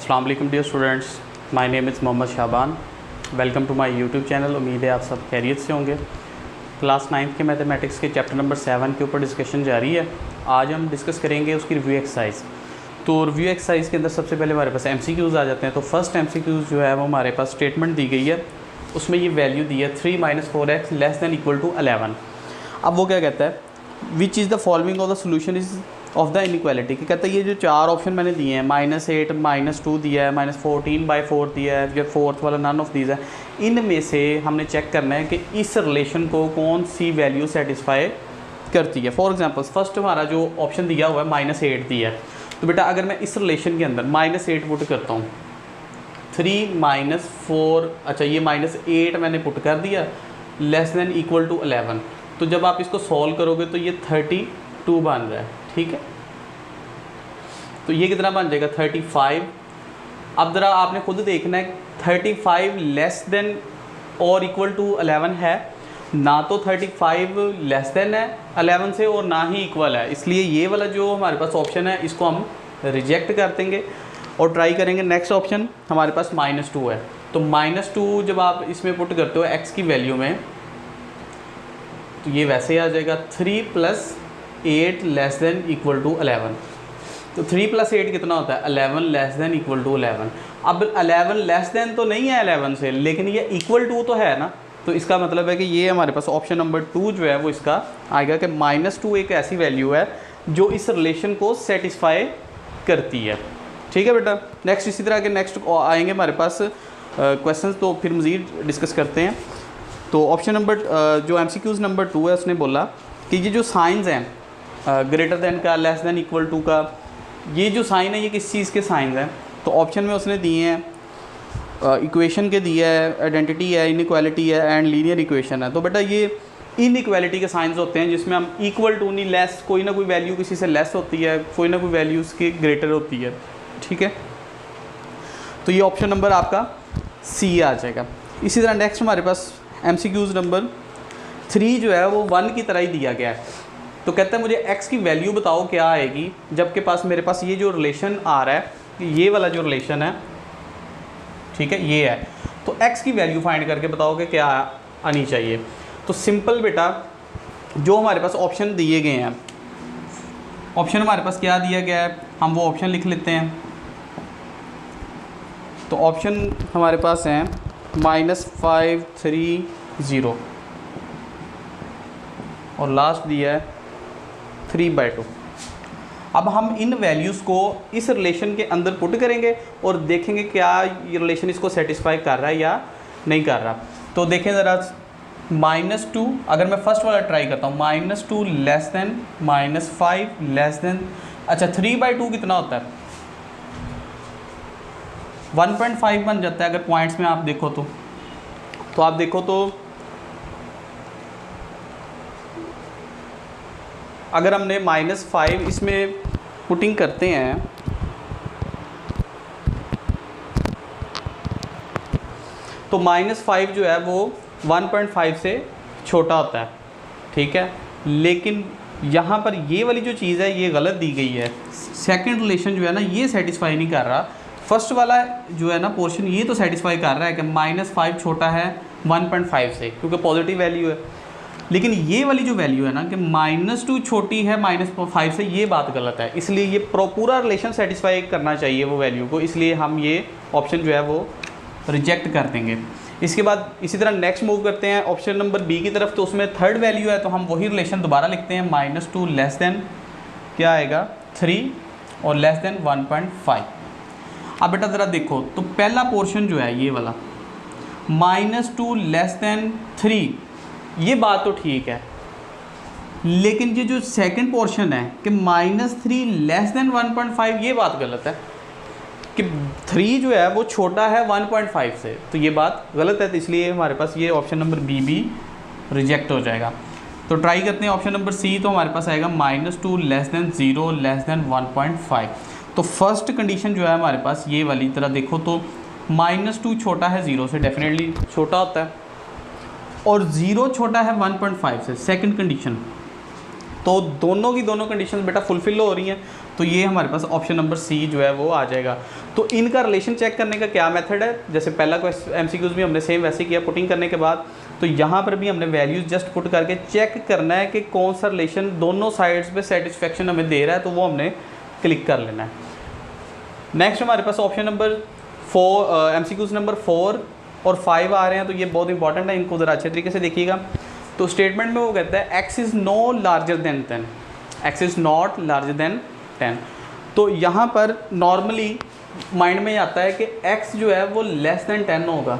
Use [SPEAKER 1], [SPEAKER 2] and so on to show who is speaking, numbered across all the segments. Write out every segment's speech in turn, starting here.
[SPEAKER 1] अस्सलाम वालेकुम dear students, my name is Mohammad Shaban. Welcome to my YouTube channel. उम्मीद है आप सब खैरियत से होंगे। क्लास 9th के मैथमेटिक्स के चैप्टर नंबर 7 के ऊपर डिस्कशन जारी है। आज हम डिस्कस करेंगे उसकी रिव्यू एक्सरसाइज। तो रिव्यू एक्सरसाइज के अंदर सबसे पहले हमारे पास MCQs आ जाते हैं। तो फर्स्ट MCQs जो है वो हमारे पास स्टेटमेंट दी गई है, उसमें ये वैल्यू दी है 3 - 4x <= 11। अब वो क्या कहता है, which is the following of the solution is of the inequality. कि कहता है ये जो चार ऑप्शन मैंने दिए हैं, -8 -2 दिया है, -14/4 दिया है, या फोर्थ वाला नन ऑफ दीज है, इनमें से हमने चेक करना है कि इस रिलेशन को कौन सी वैल्यू सेटिस्फाई करती है। फॉर एग्जांपल फर्स्ट हमारा जो ऑप्शन दिया हुआ है -8 दिया है, तो बेटा अगर मैं इस रिलेशन के अंदर -8 पुट करता हूँ, 3 - 4, अच्छा ये -8 मैंने पुट कर दिया <= 11। तो जब आप इसको सॉल्व करोगे तो ये 32 बन रहा है, ठीक है। तो ये कितना बन जाएगा 35। अब ज़रा आपने खुद देखना है 35 <= 11 है ना, तो 35 लेस देन है 11 से और ना ही इक्वल है। इसलिए ये वाला जो हमारे पास ऑप्शन है इसको हम रिजेक्ट कर देंगे और ट्राई करेंगे नेक्स्ट ऑप्शन। हमारे पास -2 है, तो -2 जब आप इसमें पुट करते हो x की वैल्यू में, तो ये वैसे आ जाएगा 3 + 8 <= 11। तो 3 + 8 कितना होता है 11 <= 11। अब 11 लेस देन तो नहीं है 11 से, लेकिन ये इक्वल टू तो है ना। तो इसका मतलब है कि ये हमारे पास ऑप्शन नंबर 2 जो है वो इसका आएगा कि -2 एक ऐसी वैल्यू है जो इस रिलेशन को सेटिस्फाई करती है, ठीक है बेटा। नेक्स्ट इसी तरह के नेक्स्ट आएंगे हमारे पास क्वेश्चंस, तो फिर मज़ीद डिस्कस करते हैं। तो ऑप्शन नंबर जो MCQs नंबर 2 है, उसने बोला कि ये जो साइंस हैं ग्रेटर देन का, लेस देन इक्वल टू का, ये जो साइन है ये किस चीज़ के साइंस हैं। तो ऑप्शन में उसने दिए हैं इक्वेशन के दिया है, आइडेंटिटी है, इनइक्वालिटी है एंड लीनियर इक्वेशन है। तो बेटा ये इनइक्वालिटी के साइंस होते हैं जिसमें हम इक्वल टू नहीं, लेस, कोई ना कोई वैल्यू किसी से लेस होती है, कोई ना कोई वैल्यू उसकी ग्रेटर होती है, ठीक है। तो ये ऑप्शन नंबर आपका C आ जाएगा। इसी तरह नेक्स्ट हमारे पास MCQs नंबर 3 जो है वो 1 की तरह ही दिया गया है। तो कहता है मुझे x की वैल्यू बताओ क्या आएगी जबकि पास मेरे पास ये जो रिलेशन आ रहा है, ये वाला जो रिलेशन है, ठीक है, ये है। तो x की वैल्यू फाइंड करके बताओ कि क्या आनी चाहिए। तो सिंपल बेटा, जो हमारे पास ऑप्शन दिए गए हैं, ऑप्शन हमारे पास क्या दिया गया है, हम वो ऑप्शन लिख लेते हैं। तो ऑप्शन हमारे पास हैं -5 3 0 और लास्ट दिया है 3/2। अब हम इन वैल्यूज़ को इस रिलेशन के अंदर पुट करेंगे और देखेंगे क्या ये रिलेशन इसको सेटिस्फाई कर रहा है या नहीं कर रहा। तो देखें ज़रा, -2 अगर मैं फर्स्ट वाला ट्राई करता हूँ, -2 लेस देन -5 लेस देन, अच्छा 3/2 कितना होता है 1.5 बन जाता है। अगर पॉइंट्स में आप देखो तो आप देखो तो अगर हमने -5 इसमें पुटिंग करते हैं तो -5 जो है वो 1.5 से छोटा होता है, ठीक है। लेकिन यहाँ पर ये वाली जो चीज़ है ये गलत दी गई है। सेकंड रिलेशन जो है ना ये सेटिस्फाई नहीं कर रहा। फर्स्ट वाला जो है ना पोर्शन ये तो सेटिस्फाई कर रहा है कि -5 छोटा है 1.5 से, क्योंकि पॉजिटिव वैल्यू है। लेकिन ये वाली जो वैल्यू है ना कि -2 छोटी है -5 से, ये बात गलत है। इसलिए ये पूरा रिलेशन सेटिस्फाई करना चाहिए वो वैल्यू को, इसलिए हम ये ऑप्शन जो है वो रिजेक्ट कर देंगे। इसके बाद इसी तरह नेक्स्ट मूव करते हैं ऑप्शन नंबर B की तरफ। तो उसमें थर्ड वैल्यू है, तो हम वही रिलेशन दोबारा लिखते हैं, -2 लेस देन क्या आएगा 3 और लेस देन 1.5। अब बेटा ज़रा देखो, तो पहला पोर्शन जो है ये वाला -2 लेस देन 3, ये बात तो ठीक है। लेकिन ये जो सेकंड पोर्शन है कि -3 लेस देन 1.5, ये बात गलत है कि 3 जो है वो छोटा है 1.5 से, तो ये बात गलत है। तो इसलिए हमारे पास ये ऑप्शन नंबर B भी रिजेक्ट हो जाएगा। तो ट्राई करते हैं ऑप्शन नंबर C। तो हमारे पास आएगा -2 लेस देन 0 लेस देन 1.5। तो फर्स्ट कंडीशन जो है हमारे पास ये वाली तरह देखो, तो -2 छोटा है 0 से, डेफिनेटली छोटा होता है, और 0 छोटा है 1.5 से, सेकंड कंडीशन। तो दोनों की दोनों कंडीशंस बेटा फुलफिल हो रही हैं, तो ये हमारे पास ऑप्शन नंबर सी जो है वो आ जाएगा। तो इनका रिलेशन चेक करने का क्या मेथड है, जैसे पहला MCQs भी हमने सेम वैसे किया पुटिंग करने के बाद, तो यहाँ पर भी हमने वैल्यूज़ जस्ट पुट करके चेक करना है कि कौन सा रिलेशन दोनों साइड्स पे सेटिस्फेक्शन हमें दे रहा है, तो वो हमने क्लिक कर लेना है। नेक्स्ट हमारे पास ऑप्शन नंबर 4 MCQs नंबर 4 और 5 आ रहे हैं, तो ये बहुत इंपॉर्टेंट है, इनको ज़रा अच्छे तरीके से देखिएगा। तो स्टेटमेंट में वो कहता है x is no larger than 10, x is not larger than 10। तो यहाँ पर नॉर्मली माइंड में आता है कि x जो है वो लेस देन 10 होगा,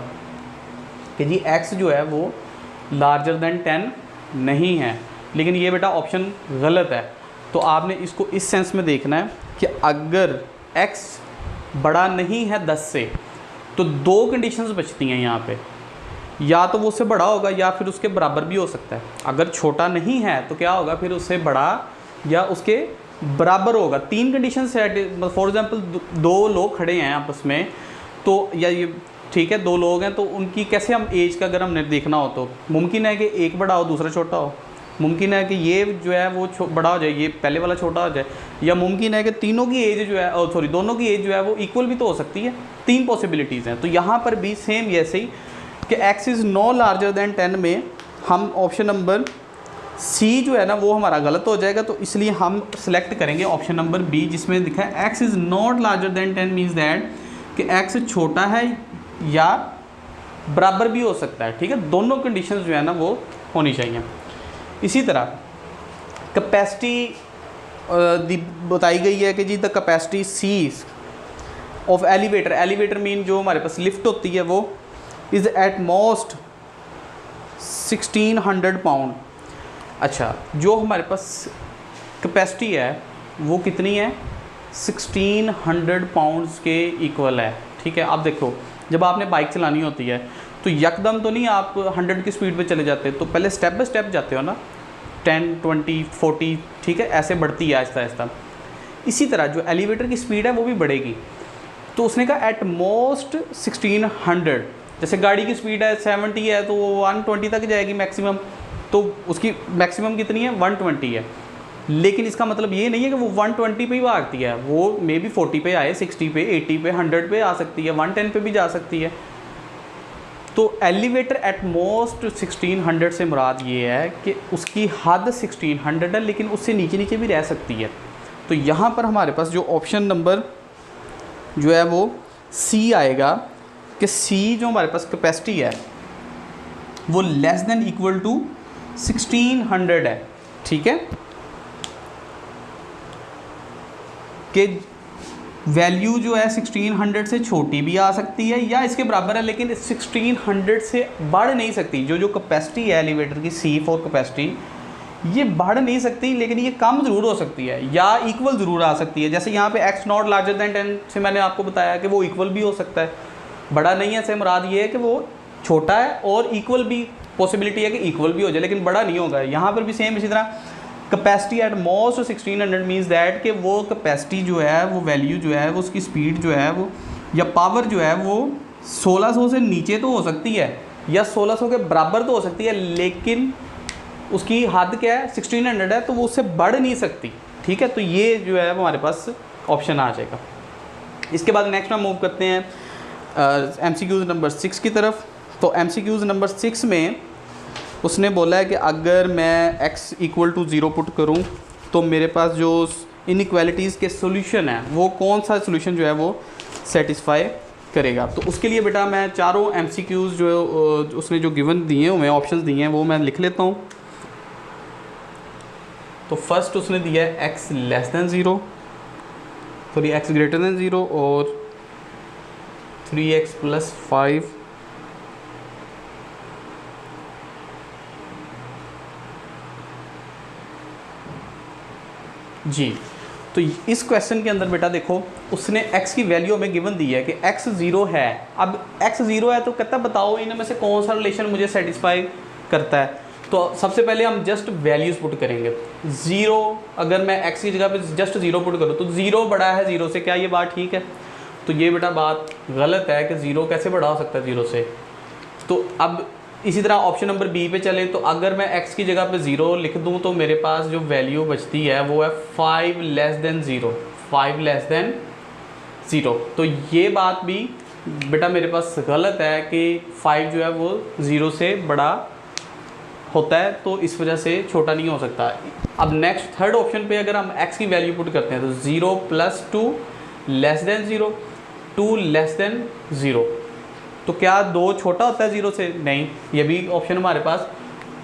[SPEAKER 1] कि जी x जो है वो लार्जर देन 10 नहीं है, लेकिन ये बेटा ऑप्शन गलत है। तो आपने इसको इस सेंस में देखना है कि अगर x बड़ा नहीं है 10 से, तो दो कंडीशंस बचती हैं यहाँ पे, या तो वो उससे बड़ा होगा या फिर उसके बराबर भी हो सकता है। अगर छोटा नहीं है तो क्या होगा, फिर उससे बड़ा या उसके बराबर होगा। तीन कंडीशन है, फॉर एग्जांपल दो लोग खड़े हैं आपस में, तो या ये ठीक है दो लोग हैं, तो उनकी कैसे हम एज का अगर हमने देखना हो तो मुमकिन है कि एक बड़ा हो दूसरा छोटा हो, मुमकिन है कि ये जो है वो बड़ा हो जाए, ये पहले वाला छोटा हो जाए, या मुमकिन है कि तीनों की एज जो है दोनों की एज जो है वो इक्वल भी तो हो सकती है। तीन पॉसिबिलिटीज़ हैं। तो यहाँ पर भी सेम ऐसे ही कि x is no larger than 10 में हम ऑप्शन नंबर सी जो है ना वो हमारा गलत हो जाएगा, तो इसलिए हम सेलेक्ट करेंगे ऑप्शन नंबर बी, जिसमें लिखा है x is not larger than 10 means that कि x छोटा है या बराबर भी हो सकता है। ठीक है, दोनों कंडीशंस जो है ना वो होनी चाहिए। इसी तरह कैपेसिटी बताई गई है कि जी the capacity C of elevator, elevator mean जो हमारे पास लिफ्ट होती है वो इज़ एट मोस्ट 1600 पाउंड। अच्छा, जो हमारे पास कैपेसिटी है वो कितनी है, 1600 पाउंड्स के इक्वल है। ठीक है, आप देखो जब आपने बाइक चलानी होती है तो यकदम तो नहीं आप 100 की स्पीड पे चले जाते, तो पहले स्टेप बाय स्टेप जाते हो ना, 10, 20, 40, ठीक है, ऐसे बढ़ती है आहिस्ता आहिस्ता। इसी तरह जो एलिवेटर की स्पीड है वो भी बढ़ेगी। तो उसने कहा एट मोस्ट 1600, जैसे गाड़ी की स्पीड है 70 है तो वो 120 तक जाएगी मैक्सिमम, तो उसकी मैक्सिमम कितनी है 120 है। लेकिन इसका मतलब ये नहीं है कि वो 120 पे ही भागती है, वो मे बी 40 पे आए, 60 पे, 80 पे, 100 पे आ सकती है, 110 पे भी जा सकती है। तो एलिवेटर एट मोस्ट 1600 से मुराद ये है कि उसकी हद 1600 है, लेकिन उससे नीचे नीचे भी रह सकती है। तो यहाँ पर हमारे पास जो ऑप्शन नंबर जो है वो सी आएगा कि सी जो हमारे पास कैपेसिटी है वो लेस देन इक्वल टू 1600 है। ठीक है, कि वैल्यू जो है 1600 से छोटी भी आ सकती है या इसके बराबर है, लेकिन 1600 से बढ़ नहीं सकती। जो कैपेसिटी है एलिवेटर की C4 कैपेसिटी, ये बढ़ नहीं सकती, लेकिन ये कम ज़रूर हो सकती है या इक्वल ज़रूर आ सकती है। जैसे यहाँ पे x नॉट लार्जर दैन 10 से मैंने आपको बताया कि वो इक्वल भी हो सकता है, बड़ा नहीं है से मुराद ये है कि वो छोटा है, और इक्वल भी पॉसिबिलिटी है कि इक्वल भी हो जाए, लेकिन बड़ा नहीं होगा। यहाँ पर भी सेम इसी तरह capacity at most 1600 means that कि वो कैपेसिटी जो है वो वैल्यू जो है वो उसकी स्पीड जो है वो या पावर जो है वो 1600 से नीचे तो हो सकती है या 1600 के बराबर तो हो सकती है, लेकिन उसकी हद क्या है 1600 है, तो वो उससे बढ़ नहीं सकती। ठीक है, तो ये जो है वो हमारे पास ऑप्शन आ जाएगा। इसके बाद नेक्स्ट हम मूव करते हैं MCQs नंबर 6 की तरफ। तो MCQs नंबर 6 में उसने बोला है कि अगर मैं x इक्वल टू 0 पुट करूं तो मेरे पास जो इनइक्वालिटीज़ के सोल्यूशन है वो कौन सा सोल्यूशन जो है वो सेटिस्फाई करेगा। तो उसके लिए बेटा मैं चारों MCQs जो उसने जो गिवन दिए हुए ऑप्शंस दिए हैं वो मैं लिख लेता हूं। तो फर्स्ट उसने दिया है x less than 0, sorry x greater than 0 और 3x प्लस 5 जी। तो इस क्वेश्चन के अंदर बेटा देखो उसने x की वैल्यू हमें गिवन दी है कि x 0 है। अब x 0 है तो कहता बताओ इनमें से कौन सा रिलेशन मुझे सेटिस्फाई करता है। तो सबसे पहले हम जस्ट वैल्यूज़ पुट करेंगे। 0 अगर मैं x की जगह पे जस्ट 0 पुट करूँ तो 0 बड़ा है 0 से, क्या ये बात ठीक है? तो ये बेटा बात गलत है कि 0 कैसे बड़ा हो सकता है 0 से। तो अब इसी तरह ऑप्शन नंबर बी पे चले तो अगर मैं x की जगह पे 0 लिख दूं तो मेरे पास जो वैल्यू बचती है वो है 5 लेस देन 0, 5 लेस देन 0। तो ये बात भी बेटा मेरे पास गलत है कि 5 जो है वो 0 से बड़ा होता है, तो इस वजह से छोटा नहीं हो सकता। अब नेक्स्ट थर्ड ऑप्शन पे अगर हम x की वैल्यू पुट करते हैं तो 0 + 2 लेस देन 0, 2 लेस देन 0, तो क्या 2 छोटा होता है 0 से? नहीं, ये भी ऑप्शन हमारे पास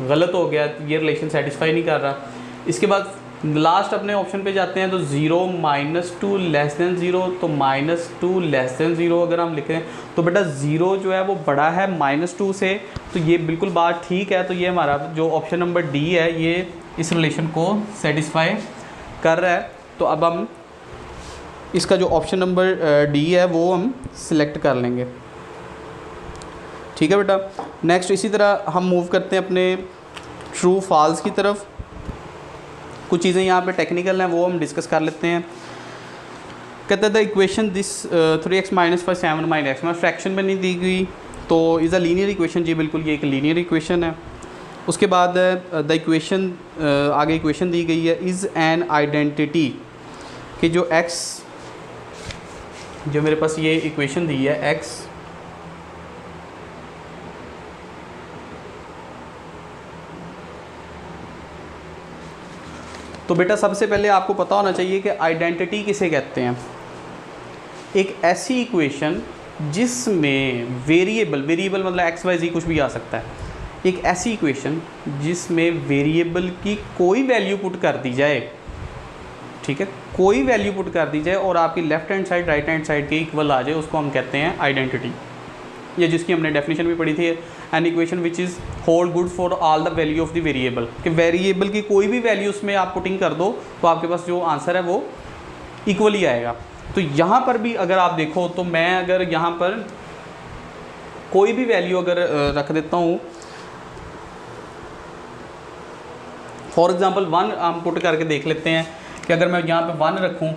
[SPEAKER 1] गलत हो गया, ये रिलेशन सेटिस्फाई नहीं कर रहा। इसके बाद लास्ट अपने ऑप्शन पे जाते हैं तो 0 - 2 लेस देन 0, तो -2 लेस देन 0 अगर हम लिखें तो बेटा 0 जो है वो बड़ा है -2 से, तो ये बिल्कुल बात ठीक है। तो ये हमारा जो ऑप्शन नंबर डी है ये इस रिलेशन को सेटिस्फाई कर रहा है। तो अब हम इसका जो ऑप्शन नंबर डी है वो हम सिलेक्ट कर लेंगे, ठीक है बेटा। नेक्स्ट इसी तरह हम मूव करते हैं अपने ट्रू फॉल्स की तरफ। कुछ चीज़ें यहाँ पे टेक्निकल हैं वो हम डिस्कस कर लेते हैं। कहते हैं the equation this 3x - 5 7 - x, मैं फ्रैक्शन में नहीं दी गई तो इज़ अ लीनियर इक्वेशन। जी बिल्कुल, ये एक लीनियर इक्वेशन है। उसके बाद द इक्वेशन आगे इक्वेशन दी गई है इज़ एन आइडेंटिटी, कि जो x जो मेरे पास ये इक्वेशन दी है x तो बेटा सबसे पहले आपको पता होना चाहिए कि आइडेंटिटी किसे कहते हैं। एक ऐसी इक्वेशन जिसमें वेरिएबल मतलब x y z कुछ भी आ सकता है, एक ऐसी इक्वेशन जिसमें वेरिएबल की कोई वैल्यू पुट कर दी जाए, ठीक है, कोई वैल्यू पुट कर दी जाए और आपकी left hand side right hand side के इक्वल आ जाए, उसको हम कहते हैं आइडेंटिटी। ये जिसकी हमने डेफिनेशन भी पढ़ी थी, an equation which is hold good for all the value of the variable, कि वेरिएबल की कोई भी वैल्यू उसमें आप पुटिंग कर दो तो आपके पास जो आंसर है वो इक्वली आएगा। तो यहाँ पर भी अगर आप देखो तो मैं अगर यहाँ पर कोई भी वैल्यू अगर रख देता हूँ, फॉर एग्ज़ाम्पल 1 हम पुट करके देख लेते हैं कि अगर मैं यहाँ पे 1 रखूँ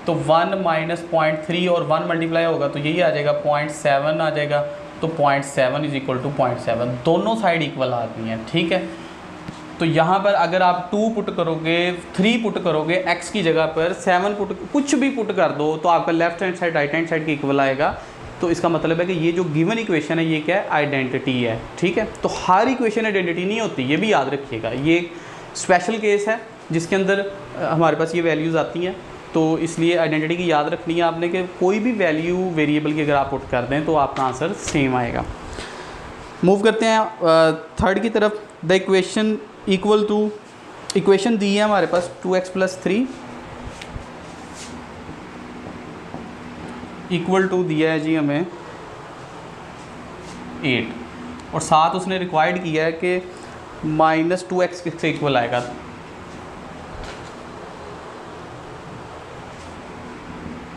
[SPEAKER 1] तो 1 - 0.3 और 1 मल्टीप्लाई होगा तो यही आ जाएगा 0.7 आ जाएगा। तो 0.7 = 0.7, दोनों साइड इक्वल आती हैं, ठीक है। तो यहाँ पर अगर आप 2 पुट करोगे, 3 पुट करोगे, x की जगह पर 7 पुट, कुछ भी पुट कर दो तो आपका left hand side right hand side के इक्वल आएगा। तो इसका मतलब है कि ये जो गिवन इक्वेशन है ये क्या है? आइडेंटिटी है, ठीक है। तो हर इक्वेशन आइडेंटिटी नहीं होती, ये भी याद रखिएगा। ये स्पेशल केस है जिसके अंदर हमारे पास ये वैल्यूज़ आती हैं, तो इसलिए आइडेंटिटी की याद रखनी है आपने कि कोई भी वैल्यू वेरिएबल की अगर आप पुट कर दें तो आपका आंसर सेम आएगा। मूव करते हैं थर्ड की तरफ। The equation equal to, equation दी है हमारे पास 2x + 3 इक्वल टू दिया है जी हमें 8, और साथ उसने रिक्वायर्ड किया है कि -2x किससे इक्वल आएगा।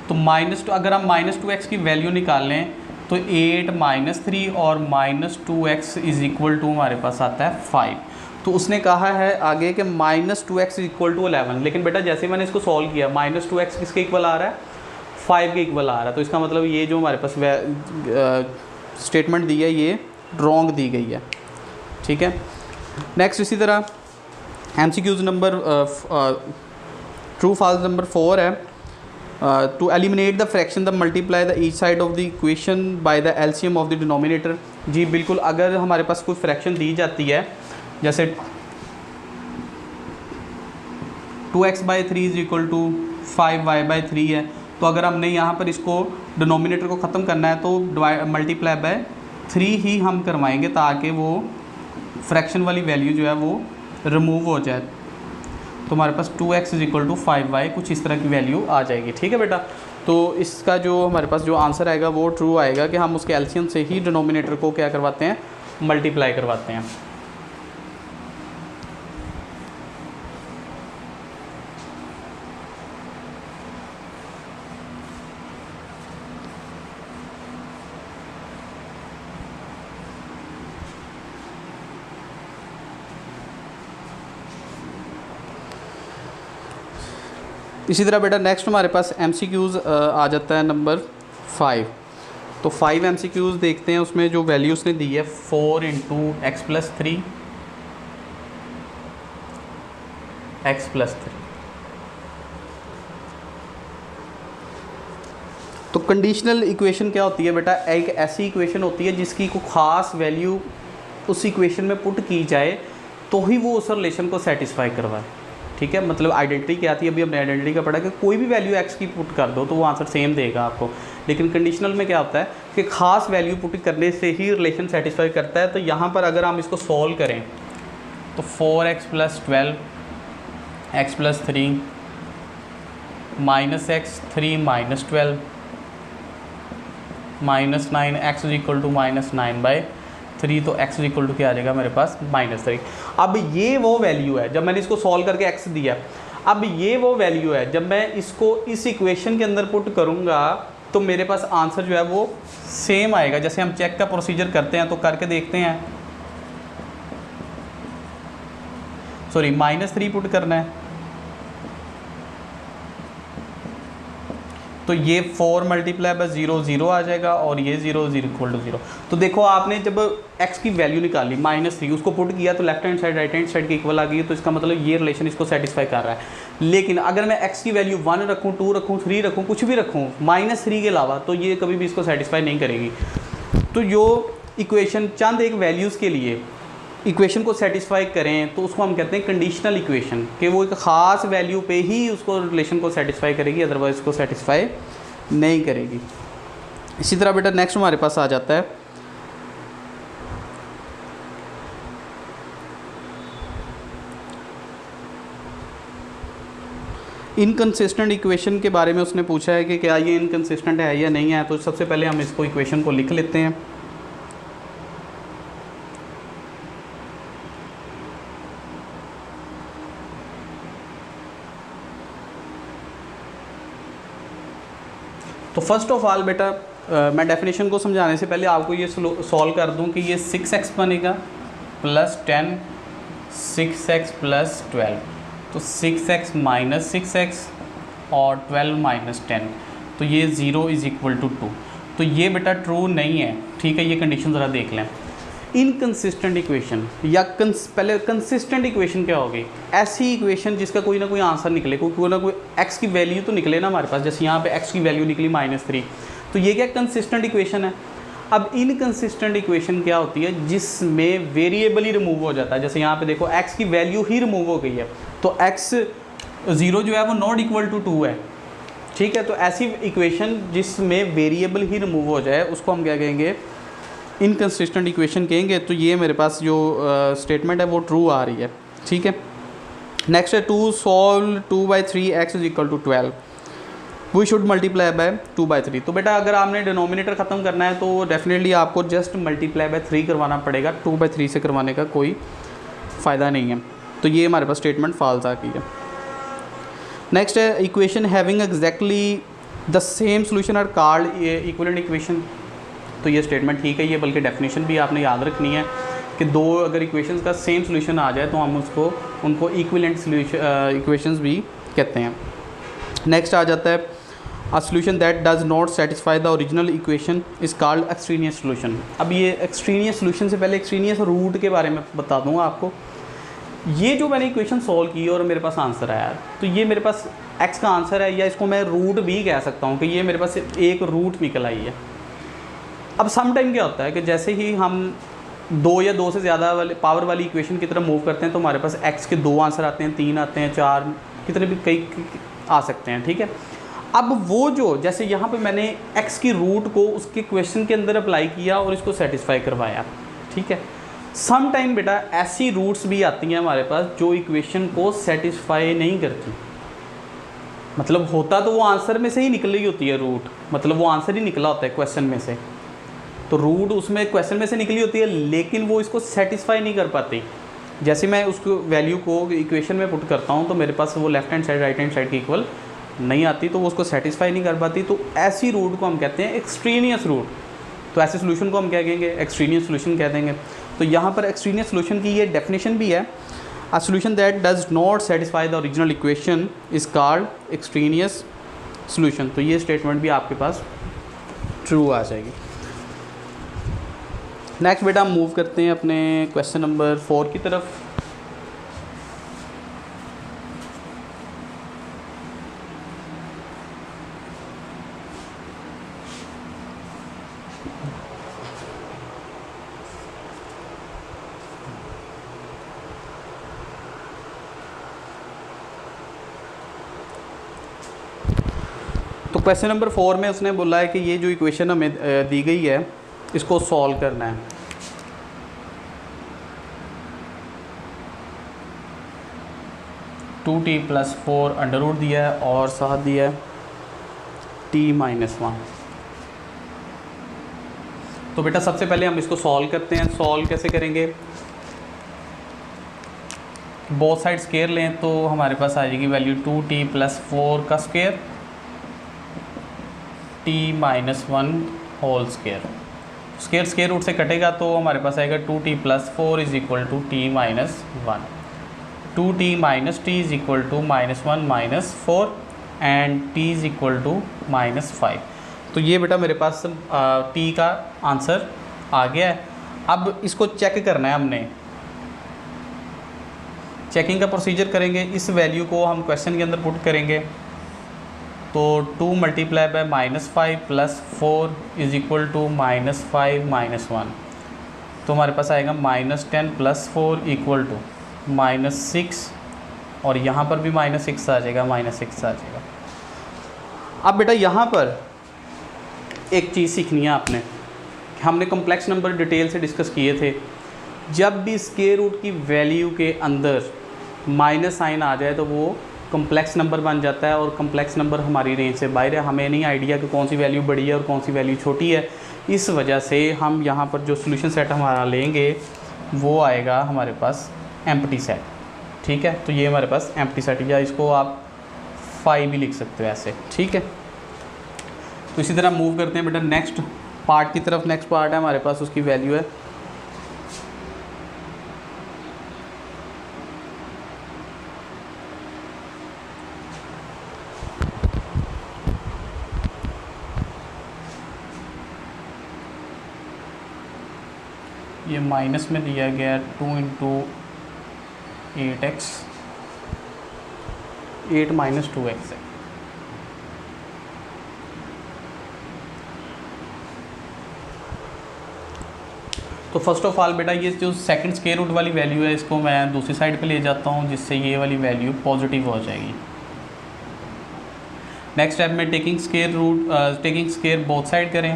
[SPEAKER 1] तो -2 अगर हम -2x की वैल्यू निकाल लें तो 8 - 3 और -2x = हमारे पास आता है 5। तो उसने कहा है आगे कि -2x = 11, लेकिन बेटा जैसे मैंने इसको सॉल्व किया -2x किसके इक्वल आ रहा है? 5 के इक्वल आ रहा है। तो इसका मतलब ये जो हमारे पास स्टेटमेंट दी है ये रॉन्ग दी गई है, ठीक है। नेक्स्ट इसी तरह MCQs number true false number 4 है। To eliminate the fraction the multiply the each side of the equation by the LCM of the denominator. जी बिल्कुल, अगर हमारे पास कोई फ्रैक्शन दी जाती है जैसे 2x/3 = 5y/3 है, तो अगर हमने यहाँ पर इसको डिनोमिनेटर को ख़त्म करना है तो मल्टीप्लाई बाय 3 ही हम करवाएंगे ताकि वो फ्रैक्शन वाली वैल्यू जो है वो रिमूव हो जाए। तो हमारे पास 2x = 5y कुछ इस तरह की वैल्यू आ जाएगी, ठीक है बेटा। तो इसका जो हमारे पास जो आंसर आएगा वो ट्रू आएगा कि हम उसके एलसीएम से ही डिनोमिनेटर को क्या करवाते हैं? मल्टीप्लाई करवाते हैं। इसी तरह बेटा नेक्स्ट हमारे पास MCQs आ जाता है नंबर 5। तो 5 MCQs देखते हैं, उसमें जो वैल्यू उसने दी है 4 into x plus 3 x plus 3। तो कंडीशनल इक्वेशन क्या होती है बेटा? एक ऐसी इक्वेशन होती है जिसकी कोई ख़ास वैल्यू उस इक्वेशन में पुट की जाए तो ही वो उस रिलेशन को सेटिस्फाई करवाए। ठीक है, मतलब आइडेंटिटी क्या आती है, अभी हमने आइडेंटिटी का पढ़ा कि कोई भी वैल्यू एक्स की पुट कर दो तो वो आंसर सेम देगा आपको। लेकिन कंडीशनल में क्या होता है कि ख़ास वैल्यू पुट करने से ही रिलेशन सेटिस्फाई करता है। तो यहाँ पर अगर हम इसको सॉल्व करें तो 4x plus 12 x plus 3 minus x 3 minus 12 minus 9 x is equal to minus 9/3। तो x इज इक्वल टू क्या आ जाएगा मेरे पास? -3। अब ये वो वैल्यू है जब मैंने इसको सॉल्व करके x दिया। अब ये वो वैल्यू है जब मैं इसको इस इक्वेशन के अंदर पुट करूँगा तो मेरे पास आंसर जो है वो सेम आएगा। जैसे हम चेक का प्रोसीजर करते हैं तो करके देखते हैं। सॉरी, -3 पुट करना है तो ये 4 मल्टीप्लाई बाय 0 0 आ जाएगा और ये 0 0 इक्वल टू 0। तो देखो आपने जब x की वैल्यू निकाली -3 उसको पुट किया तो left hand side right hand side की इक्वल आ गई। तो इसका मतलब ये रिलेशन इसको सेटिस्फाई कर रहा है। लेकिन अगर मैं x की वैल्यू 1 रखूँ, 2 रखूँ, 3 रखूँ, कुछ भी रखूँ -3 के अलावा, तो ये कभी भी इसको सेटिस्फाई नहीं करेगी। तो जो इक्वेशन चंद एक वैल्यूज़ के लिए इक्वेशन को सेटिस्फाई करें तो उसको हम कहते हैं कंडीशनल इक्वेशन, कि वो एक ख़ास वैल्यू पे ही उसको रिलेशन को सेटिस्फाई करेगी, अदरवाइज उसको सेटिस्फाई नहीं करेगी। इसी तरह बेटा नेक्स्ट हमारे पास आ जाता है इनकंसिस्टेंट इक्वेशन के बारे में। उसने पूछा है कि क्या ये इनकंसिस्टेंट है या नहीं है। तो सबसे पहले हम इसको इक्वेशन को लिख लेते हैं। तो फर्स्ट ऑफ ऑल बेटा मैं डेफिनेशन को समझाने से पहले आपको ये सॉल्व कर दूं कि ये 6x बनेगा प्लस 10 6x प्लस 12। तो 6x माइनस 6x और 12 माइनस 10, तो ये 0 इज़ इक्वल टू 2। तो ये बेटा ट्रू नहीं है। ठीक है, ये कंडीशन ज़रा देख लें। इनकंसिस्टेंट इक्वेशन या पहले कंसिस्टेंट इक्वेशन क्या होगी? ऐसी इक्वेशन जिसका कोई ना कोई आंसर निकले, कोई ना कोई x की वैल्यू तो निकले ना हमारे पास। जैसे यहाँ पे x की वैल्यू निकली -3, तो ये क्या कंसिस्टेंट इक्वेशन है। अब इनकंसिस्टेंट इक्वेशन क्या होती है? जिसमें वेरिएबल ही रिमूव हो जाता है। जैसे यहाँ पे देखो x की वैल्यू ही रिमूव हो गई है, तो x 0 जो है वो नॉट इक्वल टू 2 है। ठीक है, तो ऐसी इक्वेशन जिसमें वेरिएबल ही रिमूव हो जाए उसको हम क्या कहेंगे? इनकंसिस्टेंट इक्वेशन कहेंगे। तो ये मेरे पास जो स्टेटमेंट है वो ट्रू आ रही है। ठीक है, नेक्स्ट है 2 solve 2/3 x is equal to 12 we should multiply by 2/3। तो बेटा अगर आपने डिनोमिनेटर ख़त्म करना है तो डेफिनेटली आपको जस्ट मल्टीप्लाई बाय 3 करवाना पड़ेगा। 2/3 से करवाने का कोई फ़ायदा नहीं है। तो ये हमारे पास स्टेटमेंट फॉल्स आ गई है। नेक्स्ट है equation having exactly the same solution are called equivalent equation. तो ये स्टेटमेंट ठीक है, ये बल्कि डेफिनेशन भी आपने याद रखनी है कि दो अगर इक्वेशंस का सेम सोल्यूशन आ जाए तो हम उनको इक्विवेलेंट इक्वेशंस भी कहते हैं। नेक्स्ट आ जाता है a solution that does not satisfy the original equation is called extraneous solution. अब ये एक्सट्रीनियस सोल्यूशन से पहले एक्सट्रीनियस रूट के बारे में बता दूंगा आपको। ये जो मैंने इक्वेशन सॉल्व की और मेरे पास आंसर आया, तो ये मेरे पास x का आंसर है, या इसको मैं रूट भी कह सकता हूँ कि ये मेरे पास एक रूट निकल आई है। अब सम टाइम क्या होता है कि जैसे ही हम 2 या 2 से ज़्यादा वाले पावर वाली इक्वेशन की तरफ मूव करते हैं तो हमारे पास x के 2 आंसर आते हैं, 3 आते हैं, 4, कितने भी कई आ सकते हैं। ठीक है, अब वो जो जैसे यहाँ पे मैंने x की रूट को उसके क्वेश्चन के अंदर अप्लाई किया और इसको सेटिस्फाई करवाया। ठीक है, सम टाइम बेटा ऐसी रूट्स भी आती हैं हमारे पास जो इक्वेशन को सेटिस्फाई नहीं करती। मतलब होता तो वो आंसर में से ही निकल रही होती है रूट, मतलब वो आंसर ही निकला होता है क्वेश्चन में से, तो रूट उसमें क्वेश्चन में से निकली होती है, लेकिन वो इसको सेटिस्फाई नहीं कर पाती। जैसे मैं उसको वैल्यू को इक्वेशन में पुट करता हूँ तो मेरे पास वो left hand side right hand side की इक्वल नहीं आती, तो वो उसको सेटिस्फाई नहीं कर पाती। तो ऐसी रूट को हम कहते हैं एक्सट्रीनियस रूट। तो ऐसे सोल्यूशन को हम क्या कहेंगे? एक्सट्रीनियस सोल्यूशन कह देंगे। तो यहाँ पर एक्सट्रीनियस सोल्यूशन की ये डेफिनेशन भी है, a solution that does not satisfy the original equation is called extraneous solution. तो ये स्टेटमेंट भी आपके पास ट्रू आ जाएगी। नेक्स्ट बेटा हम मूव करते हैं अपने क्वेश्चन नंबर 4 की तरफ। तो क्वेश्चन नंबर 4 में उसने बोला है कि ये जो इक्वेशन हमें दी गई है इसको सॉल्व करना है। Two T plus 4 under root दिया है और साथ दिया है t-1। तो बेटा सबसे पहले हम इसको सॉल्व करते हैं। सॉल्व कैसे करेंगे, बोथ साइड स्केयर लें तो हमारे पास आ जाएगी वैल्यू 2t प्लस 4 का square t-1 whole square. Square square root से कटेगा तो हमारे पास आएगा 2t plus 4 is equal to t-1। 2t minus t is equal to -1 -4 and t is equal to -5। तो ये बेटा मेरे पास t का आंसर आ गया है। अब इसको चेक करना है हमने, चेकिंग का प्रोसीजर करेंगे। इस वैल्यू को हम क्वेश्चन के अंदर पुट करेंगे तो 2 multiply by -5 plus 4 is equal to -5 -1। तो हमारे पास आएगा -10 प्लस 4 इक्वल टू -6 और यहाँ पर भी -6 आ जाएगा, -6 आ जाएगा। अब बेटा यहाँ पर एक चीज़ सीखनी है आपने, हमने कॉम्प्लेक्स नंबर डिटेल से डिस्कस किए थे। जब भी स्क्वायर रूट की वैल्यू के अंदर माइनस साइन आ जाए तो वो कॉम्प्लेक्स नंबर बन जाता है और कॉम्प्लेक्स नंबर हमारी रेंज से बाहर है। हमें नहीं आइडिया कि कौन सी वैल्यू बड़ी है और कौन सी वैल्यू छोटी है। इस वजह से हम यहाँ पर जो सोल्यूशन सेट हमारा लेंगे वो आएगा हमारे पास एम्प्टी सेट। ठीक है, तो ये हमारे पास एम्प्टी सेट, या इसको आप 5 भी लिख सकते हो ऐसे। ठीक है, तो इसी तरह मूव करते हैं बेटा नेक्स्ट पार्ट की तरफ। नेक्स्ट पार्ट है हमारे पास, उसकी वैल्यू है ये माइनस में दिया गया 2 × 8x 8 - 2x है। तो फर्स्ट ऑफ ऑल बेटा ये जो सेकंड स्क्वायर रूट वाली वैल्यू है इसको मैं दूसरी साइड पे ले जाता हूँ जिससे ये वाली वैल्यू पॉजिटिव हो जाएगी। नेक्स्ट स्टेप में टेकिंग स्क्वायर बोथ साइड करें।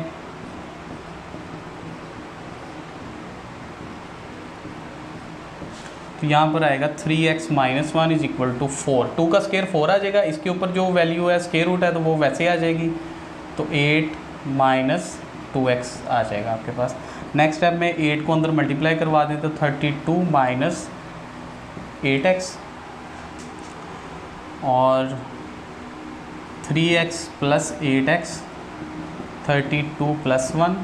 [SPEAKER 1] तो यहाँ पर आएगा 3x - 1 इज इक्वल टू 4। 2 का स्क्वायर 4 आ जाएगा, इसके ऊपर जो वैल्यू है स्क्वायर रूट है तो वो वैसे आ जाएगी। तो 8 - 2x आ जाएगा आपके पास। नेक्स्ट स्टेप में 8 को अंदर मल्टीप्लाई करवा दें तो 32 - 8x और 3x + 8x 32 + 1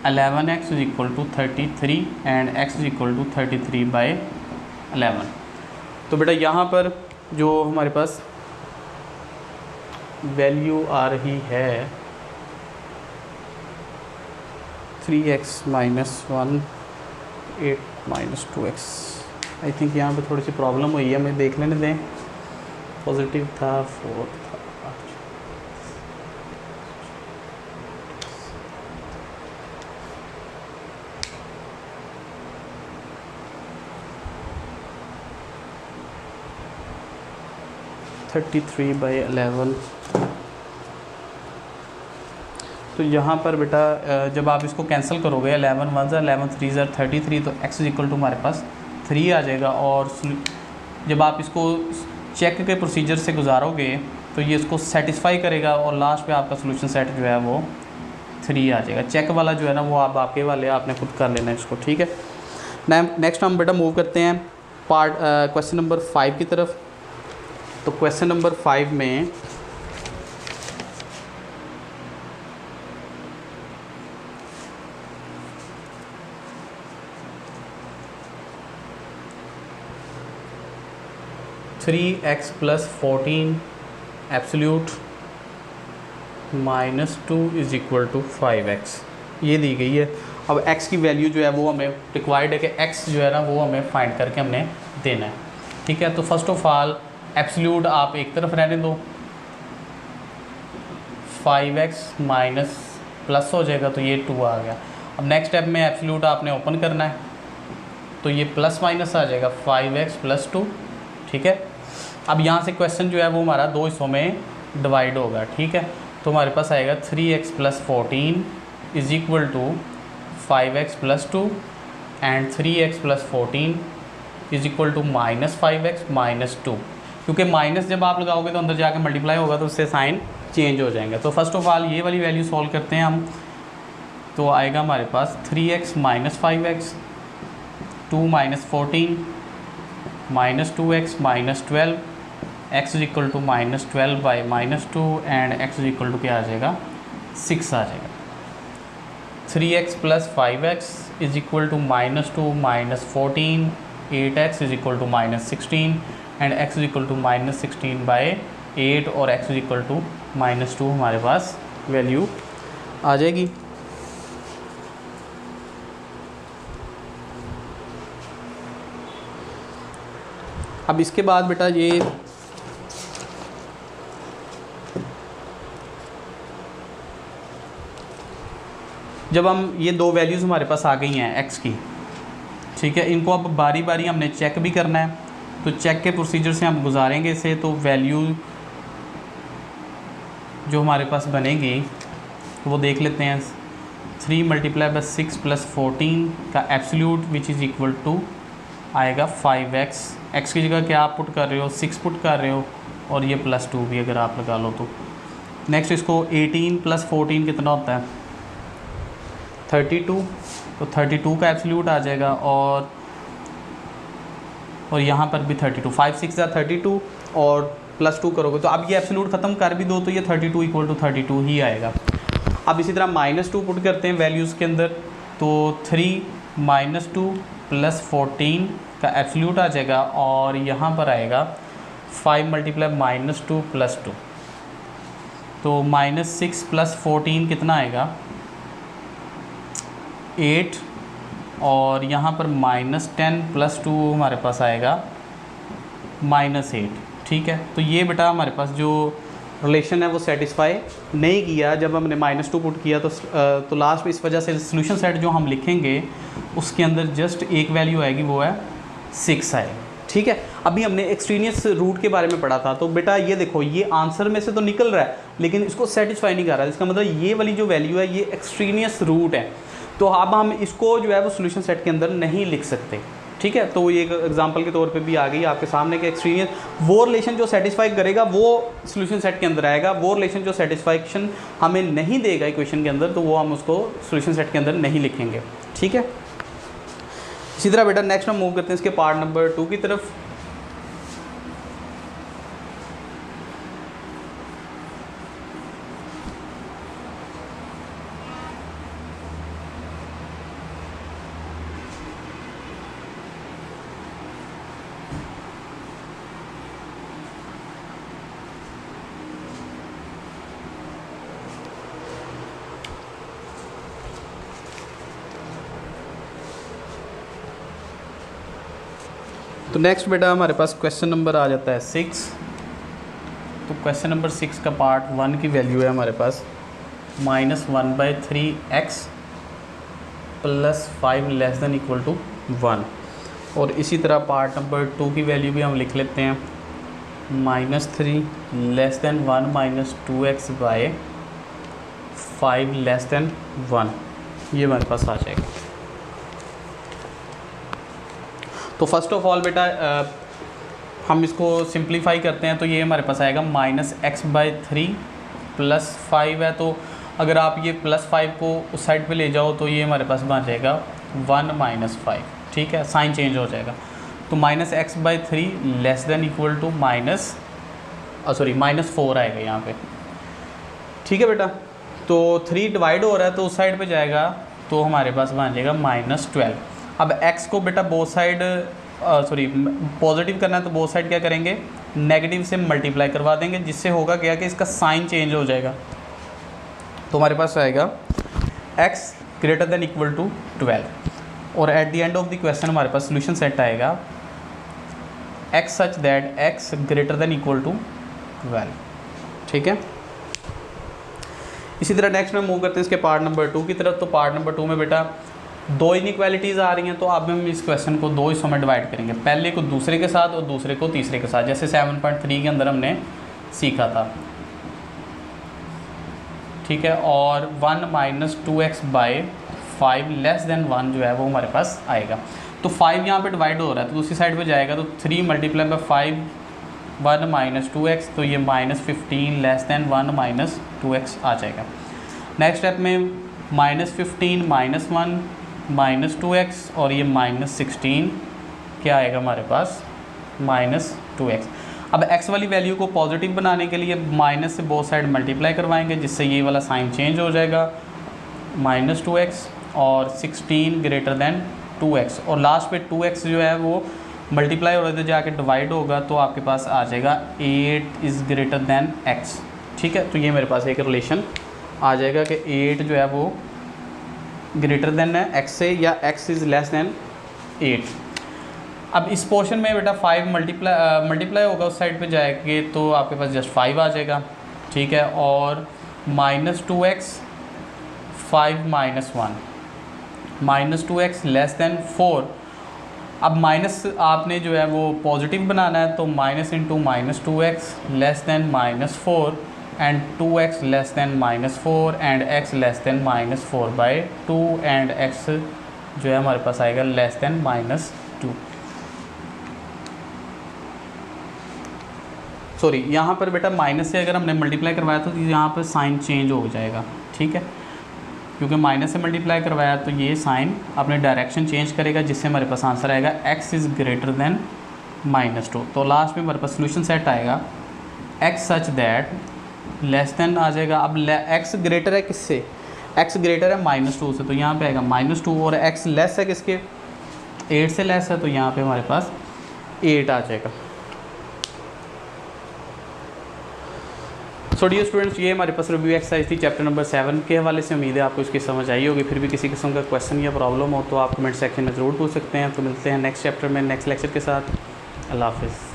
[SPEAKER 1] 11x is equal to 33 and x is equal to 33/11। तो बेटा यहाँ पर जो हमारे पास वैल्यू आ रही है 3x - 1 8 - 2x। आई थिंक यहाँ पे थोड़ी सी प्रॉब्लम हुई है, हमें देख लेने दें। पॉजिटिव था 4 था। 33/11। तो यहाँ पर बेटा जब आप इसको कैंसिल करोगे 11 1 11 3 33 तो x इज इक्वल टू हमारे पास 3 आ जाएगा। और जब आप इसको चेक के प्रोसीजर से गुजारोगे तो ये इसको सेटिस्फाई करेगा और लास्ट पे आपका सोल्यूशन सेट जो है वो 3 आ जाएगा। चेक वाला जो है ना वो आप आपके वाले आपने खुद कर लेना है इसको। ठीक है, नेक्स्ट हम बेटा मूव करते हैं पार्ट क्वेश्चन नंबर 5 की तरफ। तो क्वेश्चन नंबर 5 में (3x + 14 absolute -2 is equal to 5x ये दी गई है। अब x की वैल्यू जो है वो हमें रिक्वायर्ड है कि x जो है ना वो हमें फाइंड करके हमने देना है, ठीक है। तो फर्स्ट ऑफ ऑल एब्सोल्यूट आप एक तरफ रहने दो, 5x माइनस प्लस हो जाएगा तो ये 2 आ गया। अब नेक्स्ट स्टेप में एब्सोल्यूट आपने ओपन करना है, तो ये प्लस माइनस आ जाएगा 5x प्लस 2, ठीक है। अब यहाँ से क्वेश्चन जो है वो हमारा 2 हिस्सों में डिवाइड होगा, ठीक है। तो हमारे पास आएगा 3x plus 14 is equal to 5x plus 2 and 3x plus 14 is equal to minus 5x minus 2, क्योंकि माइनस जब आप लगाओगे तो अंदर जाके मल्टीप्लाई होगा तो उससे साइन चेंज हो जाएंगे। तो फर्स्ट ऑफ ऑल ये वाली वैल्यू सॉल्व करते हैं हम, तो आएगा हमारे पास 3x minus 5x, 2 minus 14 minus 2x minus 12, x is equal to minus 12 by minus 2 and x is equal to क्या आ जाएगा 6 आ जाएगा। 3x plus 5x is equal to minus 2 minus 14, 8x is equal to minus 16 and x is equal to minus 16 by 8 और x is equal to minus 2 हमारे पास value आ जाएगी। अब इसके बाद बेटा ये जब हम ये 2 वैल्यूज़ हमारे पास आ गई हैं x की, ठीक है, इनको अब बारी बारी हमने चेक भी करना है। तो चेक के प्रोसीजर से हम गुजारेंगे इसे, तो वैल्यू जो हमारे पास बनेगी वो देख लेते हैं। 3 मल्टीप्लाई बाई 6 प्लस 14 का absolute which is equal to आएगा 5x, x की जगह क्या आप पुट कर रहे हो 6 पुट कर रहे हो और ये प्लस 2 भी अगर आप लगा लो तो। नेक्स्ट इसको 18 प्लस 14 कितना होता है 32, तो 32 का एब्सोल्यूट आ जाएगा और यहाँ पर भी 32, 5 6 या 32 और प्लस 2 करोगे तो अब ये एब्सोल्यूट ख़त्म कर भी दो तो ये 32 इक्वल टू 32 ही आएगा। अब इसी तरह माइनस 2 पुट करते हैं वैल्यूज़ के अंदर, तो 3 माइनस 2 प्लस 14 का एब्सोल्यूट आ जाएगा और यहाँ पर आएगा 5 मल्टीप्लाई माइनस 2 प्लस 2, तो माइनस 6 प्लस 14 कितना आएगा 8 और यहाँ पर माइनस 10 प्लस 2 हमारे पास आएगा माइनस 8, ठीक है। तो ये बेटा हमारे पास जो रिलेशन है वो सेटिस्फाई नहीं किया जब हमने माइनस 2 पुट किया, तो लास्ट में इस वजह से सोल्यूशन सेट जो हम लिखेंगे उसके अंदर जस्ट एक वैल्यू आएगी, वो है 6 आएगी, ठीक है। अभी हमने एक्सट्रीनियस रूट के बारे में पढ़ा था, तो बेटा ये देखो ये आंसर में से तो निकल रहा है लेकिन इसको सेटिस्फाई नहीं कर रहा है, इसका मतलब ये वाली जो वैल्यू है ये एक्सट्रीनियस रूट है, तो अब हम इसको जो है वो सोल्यूशन सेट के अंदर नहीं लिख सकते, ठीक है। तो ये एक एग्जांपल के तौर पे भी आ गई आपके सामने कि एक्सट्रीनियस वो रिलेशन जो सेटिस्फाई करेगा वो सोल्यूशन सेट के अंदर आएगा, वो रिलेशन जो सेटिस्फैक्शन हमें नहीं देगा इक्वेशन के अंदर तो वो हम उसको सोल्यूशन सेट के अंदर नहीं लिखेंगे, ठीक है। इसी तरह बेटा नेक्स्ट हम मूव करते हैं इसके पार्ट नंबर 2 की तरफ। तो नेक्स्ट बेटा हमारे पास क्वेश्चन नंबर आ जाता है 6। तो क्वेश्चन नंबर 6 का पार्ट 1 की वैल्यू है हमारे पास -1/3x plus 5 less than equal to 1, और इसी तरह पार्ट नंबर 2 की वैल्यू भी हम लिख लेते हैं -3 less than 1 minus 2x by 5 less than 1, ये हमारे पास आ जाएगा। तो फर्स्ट ऑफ ऑल बेटा हम इसको सिंप्लीफाई करते हैं, तो ये हमारे पास आएगा -x/3 प्लस 5 है, तो अगर आप ये +5 को उस साइड पे ले जाओ तो ये हमारे पास बन जाएगा 1 - 5, ठीक है, साइन चेंज हो जाएगा। तो -x/3 less than equal to -4 आएगा यहाँ पे, ठीक है बेटा। तो 3 डिवाइड हो रहा है तो उस साइड पे जाएगा तो हमारे पास बन जाएगा -12। अब x को बेटा बोथ साइड पॉजिटिव करना है तो बोथ साइड क्या करेंगे नेगेटिव से मल्टीप्लाई करवा देंगे, जिससे होगा क्या कि इसका साइन चेंज हो जाएगा। तो हमारे पास आएगा x greater than equal to 12 और at the end of the question हमारे पास सोल्यूशन सेट आएगा x such that x greater than equal to 12। ठीक है, इसी तरह नेक्स्ट में मूव करते हैं इसके पार्ट नंबर 2 की तरफ। तो पार्ट नंबर 2 में बेटा दो इनइक्वालिटीज़ आ रही हैं, तो अब हम इस क्वेश्चन को दो हिस्सों में डिवाइड करेंगे, पहले को दूसरे के साथ और दूसरे को तीसरे के साथ, जैसे 7.3 के अंदर हमने सीखा था। ठीक है, और 1 minus 2x by 5 less than 1 जो है वो हमारे पास आएगा। तो 5 यहाँ पे डिवाइड हो रहा है तो दूसरी साइड पे जाएगा, तो 3 मल्टीप्लाई बाई 5 1 माइनस 2x, तो ये -15 लेस देन 1 माइनस 2x आ जाएगा। नेक्स्ट स्टेप में -15 -1 -2x और ये -16 क्या आएगा हमारे पास -2x। अब x वाली वैल्यू को पॉजिटिव बनाने के लिए माइनस से बोथ साइड मल्टीप्लाई करवाएंगे, जिससे ये वाला साइन चेंज हो जाएगा -2x और 16 ग्रेटर देन 2x, और लास्ट पे 2x जो है वो मल्टीप्लाई हो रहा है जाके डिवाइड होगा, तो आपके पास आ जाएगा 8 इज़ ग्रेटर देन x। ठीक है, तो ये मेरे पास एक रिलेशन आ जाएगा कि 8 जो है वो ग्रेटर देन है x से, या x इज़ लेस देन 8। अब इस पोर्शन में बेटा 5 मल्टीप्लाई होगा उस साइड पे जाएंगे, तो आपके पास जस्ट 5 आ जाएगा। ठीक है, और -2x 5 -1 -2x लेस देन 4। अब माइनस आपने जो है वो पॉजिटिव बनाना है, तो minus into -2x less than -4 and 2x less than -4 and x less than -4/2 and x जो है हमारे पास आएगा लेस देन -2। सॉरी, यहाँ पर बेटा माइनस से अगर हमने मल्टीप्लाई करवाया तो यहाँ पर साइन चेंज हो जाएगा। ठीक है, क्योंकि माइनस से मल्टीप्लाई करवाया तो ये साइन अपने डायरेक्शन चेंज करेगा, जिससे हमारे पास आंसर आएगा x इज़ ग्रेटर देन -2। तो लास्ट में हमारे पास सोल्यूशन सेट आएगा x such that less than आ जाएगा। अब x ग्रेटर है किससे, x ग्रेटर है -2 से, तो यहाँ पे आएगा -2, और x लेस है किसके, 8 से लेस है, तो यहाँ पे हमारे पास 8 आ जाएगा। सो डियर स्टूडेंट्स, ये हमारे पास रिव्यू एक्सरसाइज थी चैप्टर नंबर 7 के हवाले से। उम्मीद है आपको इसकी समझ आई होगी। फिर भी किसी किस्म का क्वेश्चन या प्रॉब्लम हो तो आप कमेंट सेक्शन में ज़रूर पूछ सकते हैं। तो मिलते हैं नेक्स्ट चैप्टर में नेक्स्ट लेक्चर के साथ। अल्लाह हाफ़िज़।